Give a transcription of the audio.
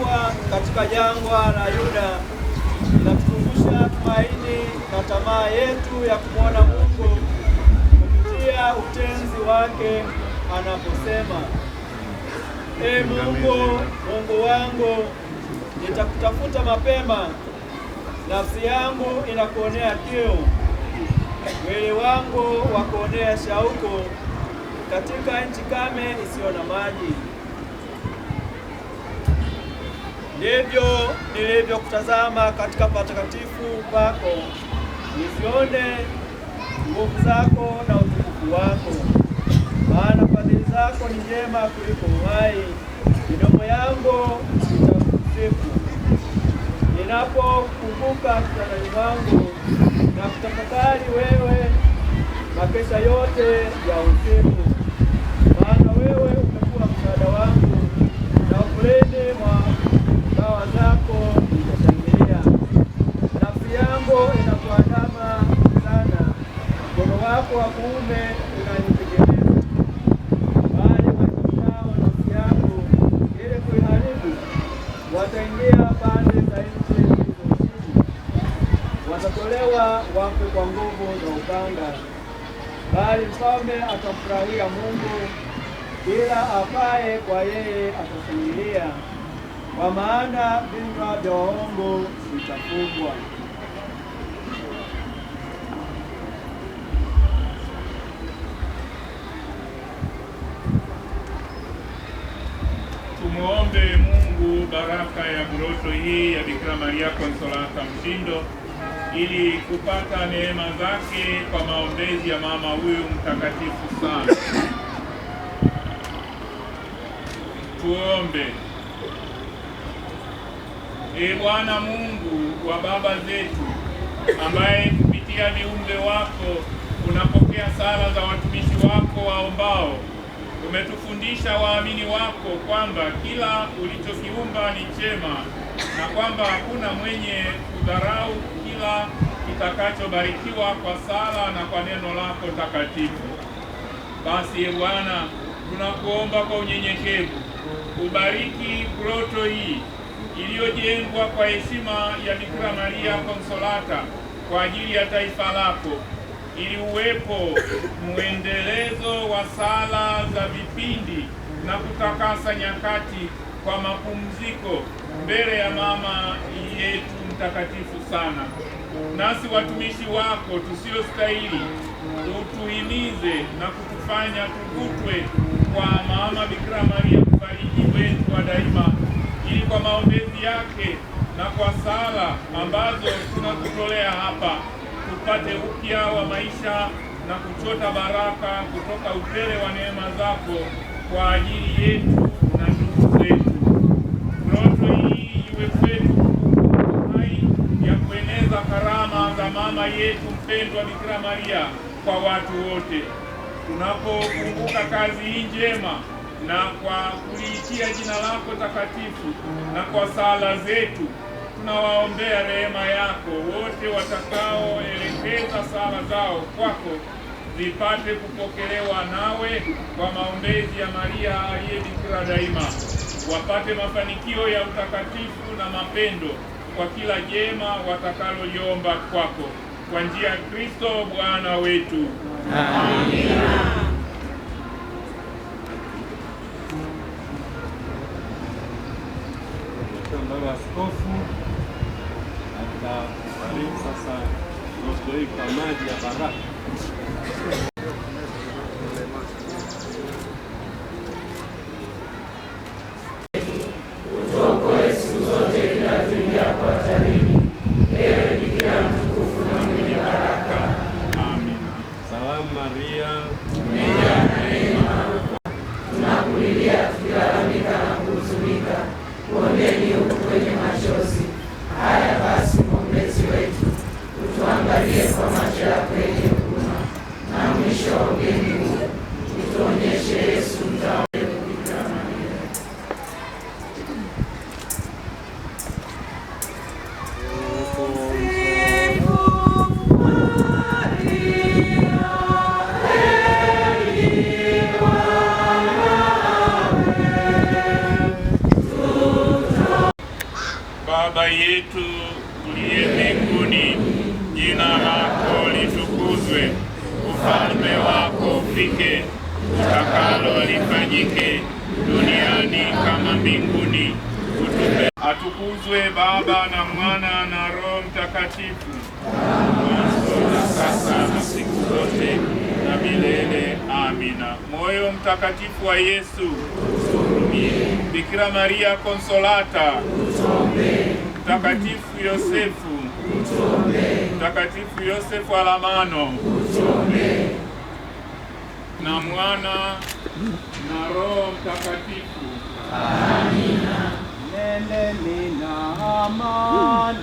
lililokuwa katika jangwa la Yuda linatukumbusha tumaini na tamaa yetu ya kumwona Mungu kupitia utenzi wake anaposema, Ee Mungu, Mungu wangu, nitakutafuta mapema, nafsi yangu inakuonea kiu, mwili wangu wakuonea shauku katika nchi kame isiyo na maji. Ndivyo nilivyokutazama katika patakatifu pako, nisione nguvu zako na utukufu wako. Maana fadhili zako ni njema kuliko uhai, midomo yangu itakusifu. Ninapokumbuka kitandani mwangu na kutafakari wewe makesha yote ya usiku, maana wewe umekuwa msaada wangu, na ufuleni mwa bawa zako nitashangilia. Nafsi yangu inakuandama sana, mkono wako wa kuume unanitegemeza. Bali waitao nafsi yangu ili kuiharibu wataingia pande za nchi zilizo chini, watatolewa wafe kwa nguvu za upanga. Bali mfalme atamfurahia Mungu, kila afaye kwa yeye atashangilia, kwa maana vinywa vya waongo vitafungwa. Tumuombe Mungu baraka ya Groto hii ya Bikira Maria Konsolata Mshindo, ili kupata neema zake kwa maombezi ya mama huyu mtakatifu sana. Tuombe. Ee Bwana Mungu wa baba zetu, ambaye kupitia viumbe wako unapokea sala za watumishi wako waombao, umetufundisha waamini wako kwamba kila ulichokiumba ni chema, na kwamba hakuna mwenye kudharau kila kitakachobarikiwa kwa sala na kwa neno lako takatifu. Basi Ee Bwana, tunakuomba kwa unyenyekevu, ubariki Groto hii iliyojengwa kwa heshima ya Bikira Maria Konsolata kwa ajili ya taifa lako, ili uwepo mwendelezo wa sala za vipindi na kutakasa nyakati kwa mapumziko mbele ya mama yetu mtakatifu sana. Nasi watumishi wako tusiostahili utuhimize na kutufanya tuvutwe kwa mama Bikira Maria mfariji wetu wa daima, ili kwa maombezi yake na kwa sala ambazo tunakutolea hapa tupate upya wa maisha na kuchota baraka kutoka upele wa neema zako kwa ajili yetu na ndugu zetu. Groto hii iwe kwetu hai ya kueneza karama za mama yetu mpendwa Bikira Maria kwa watu wote. Tunapokumbuka kazi hii njema na kwa kuliitia jina lako takatifu na kwa sala zetu, tunawaombea rehema yako wote watakaoelekeza sala zao kwako, zipate kupokelewa nawe kwa maombezi ya Maria aliye Bikira daima, wapate mafanikio ya utakatifu na mapendo kwa kila jema watakaloliomba kwako, kwa njia ya Kristo Bwana wetu. Amina. Baba Askofu atabariki sasa Groto hii kwa maji ya baraka. Utuokoe siku zote kila tuingia kwa hatarini, ewe Bikira mtukufu na mwenye baraka. Amina. Salamu Maria, umejaa neema, tunakulilia tukilalamika na kuhuzunika, uoneni huku kwenye machozi haya. Basi mwombezi wetu, utuangalie kwa macho yako yenye huruma, na mwisho wa ugeni huu utuonyeshe Yesu mzao wa Bikira Maria. Baba yetu uliye mbinguni, jina lako litukuzwe, ufalme wako ufike, utakalo lifanyike duniani kama mbinguni. Atukuzwe Baba na Mwana na Roho Mtakatifu, mwanzo na sasa na siku zote na milele. Amina. Moyo mtakatifu wa Yesu, utuhurumie. Bikira Maria Konsolata, utuombee. Mtakatifu Yosefu, utuombee. Mtakatifu Yosefu Alamano, utuombee. Na Mwana na Roho Mtakatifu. Amina. Nendeni na amani.